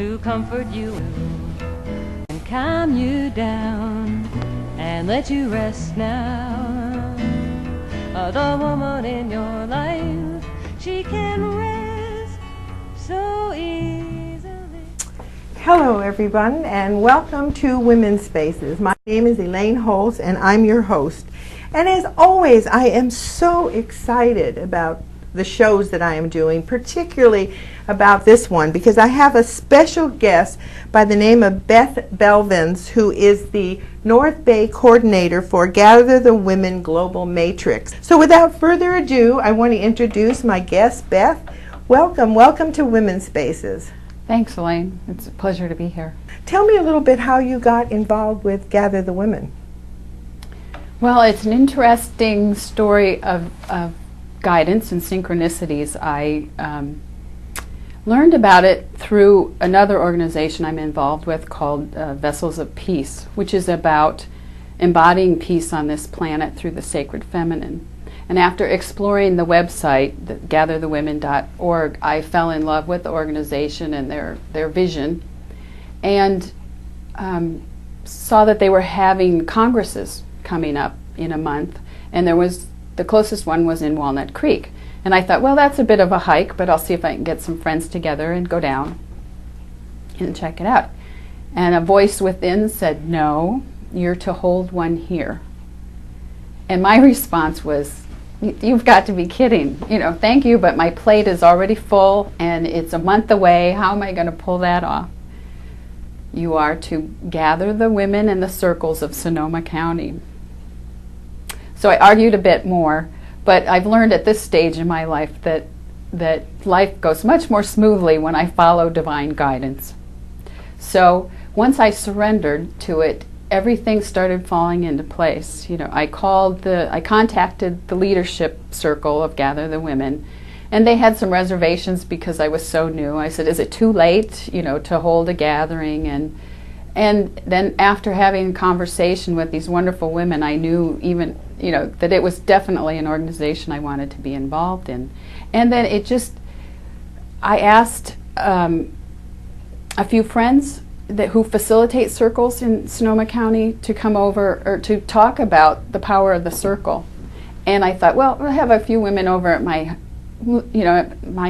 to comfort you and calm you down and let you rest now. The woman in your life, she can rest so easily. Hello everyone, and welcome to Women's Spaces. My name is Elaine Holtz and I'm your host. And as always, I am so excited about the shows that I am doing, particularly about this one, because I have a special guest by the name of Beth Blevins, who is the North Bay coordinator for Gather the Women Global Matrix. So without further ado, I want to introduce my guest, Beth. Welcome to Women's Spaces. Thanks, Elaine. It's a pleasure to be here. Tell me a little bit how you got involved with Gather the Women. Well, it's an interesting story of guidance and synchronicities. I learned about it through another organization I'm involved with called Vessels of Peace, which is about embodying peace on this planet through the sacred feminine. And after exploring the website, gatherthewomen.org, I fell in love with the organization and their vision, and saw that they were having congresses coming up in a month, and the closest one was in Walnut Creek. And I thought, well, that's a bit of a hike, but I'll see if I can get some friends together and go down and check it out. And a voice within said, no, you're to hold one here. And my response was, you've got to be kidding. Thank you, but my plate is already full and it's a month away. How am I going to pull that off? You are to gather the women in the circles of Sonoma County. So I argued a bit more, but I've learned at this stage in my life that life goes much more smoothly when I follow divine guidance. So once I surrendered to it, everything started falling into place. I contacted the leadership circle of Gather the Women, and they had some reservations because I was so new. I said, is it too late, to hold a gathering? And then after having a conversation with these wonderful women, I knew even, that it was definitely an organization I wanted to be involved in. And then I asked a few friends who facilitate circles in Sonoma County to come over or to talk about the power of the circle. And I thought, well, we'll have a few women over at my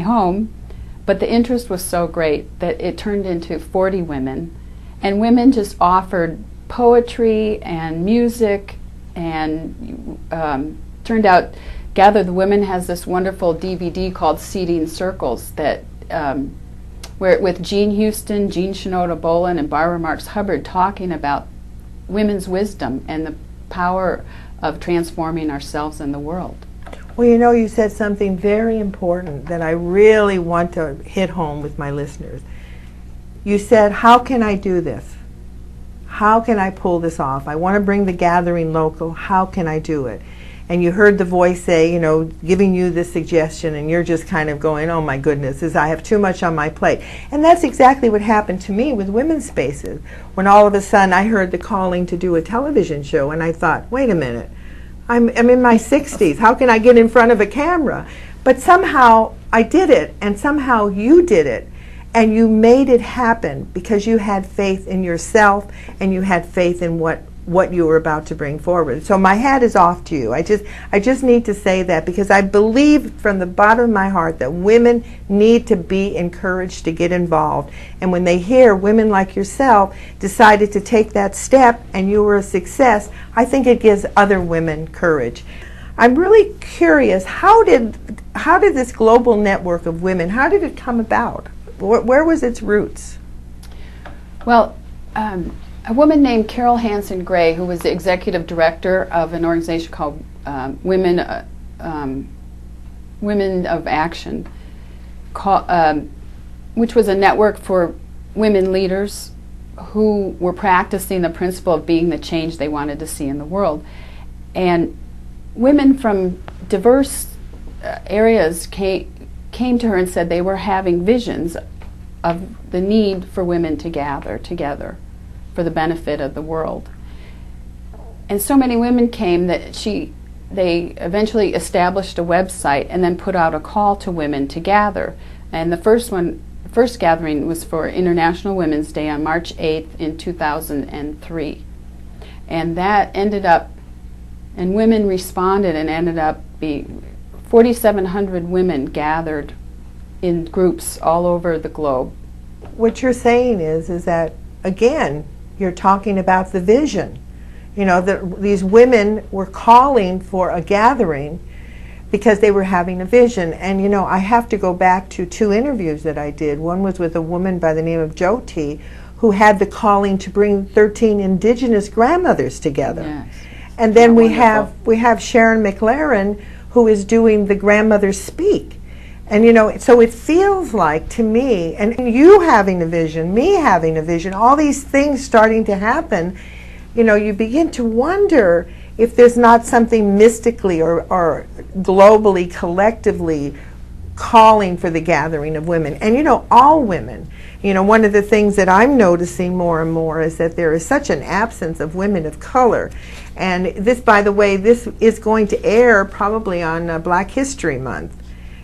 home, but the interest was so great that it turned into 40 women. And women just offered poetry and music, and turned out Gather the Women has this wonderful DVD called Seeding Circles that with Jean Houston, Jean Shinoda Bolen, and Barbara Marx Hubbard talking about women's wisdom and the power of transforming ourselves and the world. Well, you said something very important that I really want to hit home with my listeners. You said, how can I do this? How can I pull this off? I want to bring the gathering local. How can I do it? And you heard the voice say, giving you this suggestion, and you're just kind of going, oh my goodness, I have too much on my plate. And that's exactly what happened to me with Women's Spaces. When all of a sudden I heard the calling to do a television show, and I thought, wait a minute, I'm in my 60s. How can I get in front of a camera? But somehow I did it, and somehow you did it. And you made it happen because you had faith in yourself and you had faith in what you were about to bring forward. So my hat is off to you. I just need to say that because I believe from the bottom of my heart that women need to be encouraged to get involved. And when they hear women like yourself decided to take that step and you were a success, I think it gives other women courage. I'm really curious, how did this global network of women, how did it come about? Where was its roots? Well, a woman named Carol Hansen Gray, who was the executive director of an organization called Women of Action, which was a network for women leaders who were practicing the principle of being the change they wanted to see in the world. And women from diverse areas came to her and said they were having visions of the need for women to gather together for the benefit of the world. And so many women came that they eventually established a website and then put out a call to women to gather. And the first gathering was for International Women's Day on March 8th in 2003. And that ended up, and women responded, and ended up being 4,700 women gathered in groups all over the globe. What you're saying is that, again, you're talking about the vision. You know, these women were calling for a gathering because they were having a vision. And, you know, I have to go back to 2 interviews that I did. One was with a woman by the name of Jyoti, who had the calling to bring 13 indigenous grandmothers together. Yes. And then we have Sharon McLaren, who is doing the Grandmothers Speak. And, you know, so it feels like to me, and you having a vision, me having a vision, all these things starting to happen, you know, you begin to wonder if there's not something mystically or globally, collectively calling for the gathering of women. And, you know, all women. You know, one of the things that I'm noticing more and more is that there is such an absence of women of color. And this, by the way, this is going to air probably on Black History Month.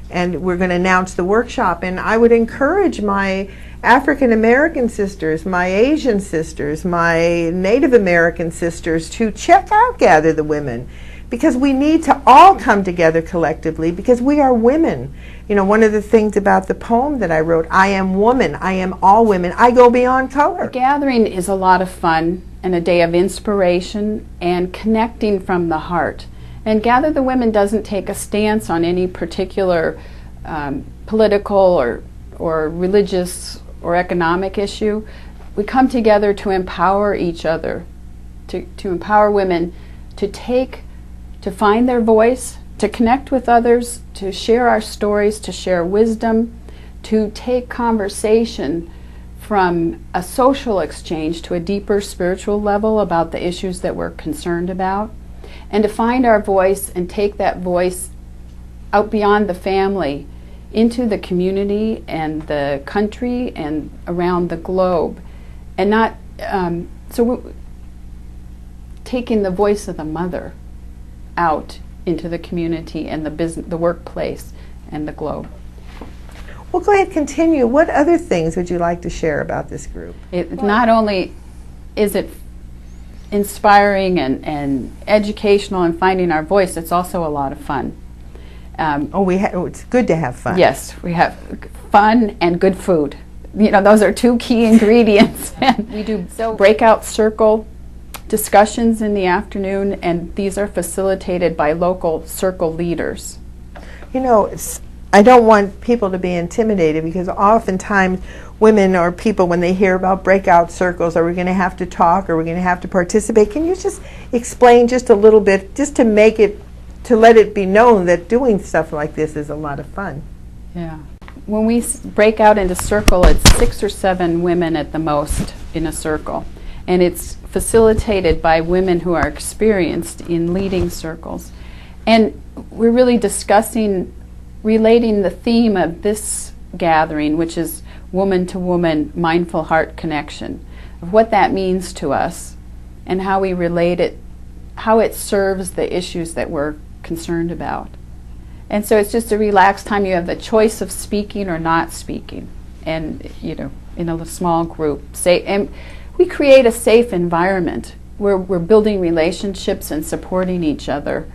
And we're going to announce the workshop. And I would encourage my African American sisters, my Asian sisters, my Native American sisters to check out Gather the Women, because we need to all come together collectively, because we are women. You know, one of the things about the poem that I wrote, I am woman, I am all women, I go beyond color. The gathering is a lot of fun and a day of inspiration and connecting from the heart. And Gather the Women doesn't take a stance on any particular political or religious or economic issue. We come together to empower each other, to empower women to find their voice, to connect with others, to share our stories, to share wisdom, to take conversation from a social exchange to a deeper spiritual level about the issues that we're concerned about, and to find our voice and take that voice out beyond the family into the community and the country and around the globe. And not, so we're taking the voice of the mother out into the community and the business, the workplace, and the globe. Well, go ahead, continue. What other things would you like to share about this group? Not only is it inspiring and educational and finding our voice, it's also a lot of fun. It's good to have fun. Yes, we have fun and good food. You know, those are 2 key ingredients. We do breakout circle discussions in the afternoon, and these are facilitated by local circle leaders. You know, I don't want people to be intimidated, because oftentimes women or people, when they hear about breakout circles, are we going to have to talk, or we're going to have to participate? Can you just explain just a little bit, just to make it, to let it be known that doing stuff like this is a lot of fun? Yeah. When we break out into circle, it's 6 or 7 women at the most in a circle. And it's facilitated by women who are experienced in leading circles. And we're really discussing, relating the theme of this gathering, which is woman-to-woman mindful heart connection, of what that means to us and how we relate it, how it serves the issues that we're concerned about. And so it's just a relaxed time. You have the choice of speaking or not speaking, and, you know, in a small group. And we create a safe environment where we're building relationships and supporting each other.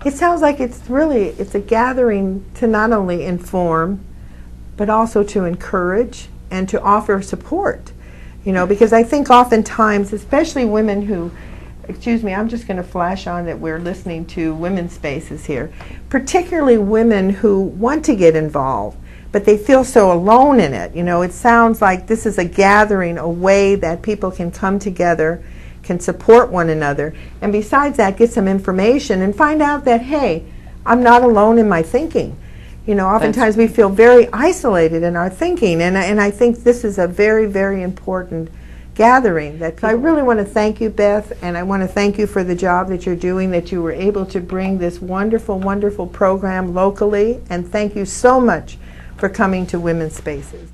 It sounds like it's a gathering to not only inform, but also to encourage and to offer support. You know, because I think oftentimes, especially women who, excuse me, I'm just going to flash on that we're listening to Women's Spaces here, particularly women who want to get involved, but they feel so alone in it. You know, it sounds like this is a gathering, a way that people can come together, can support one another, and besides that, get some information and find out that, hey, I'm not alone in my thinking. You know, oftentimes we feel very isolated in our thinking, and I think this is a very, very important gathering. That I really want to thank you, Beth, and I want to thank you for the job that you're doing, that you were able to bring this wonderful, wonderful program locally, and thank you so much for coming to Women's Spaces.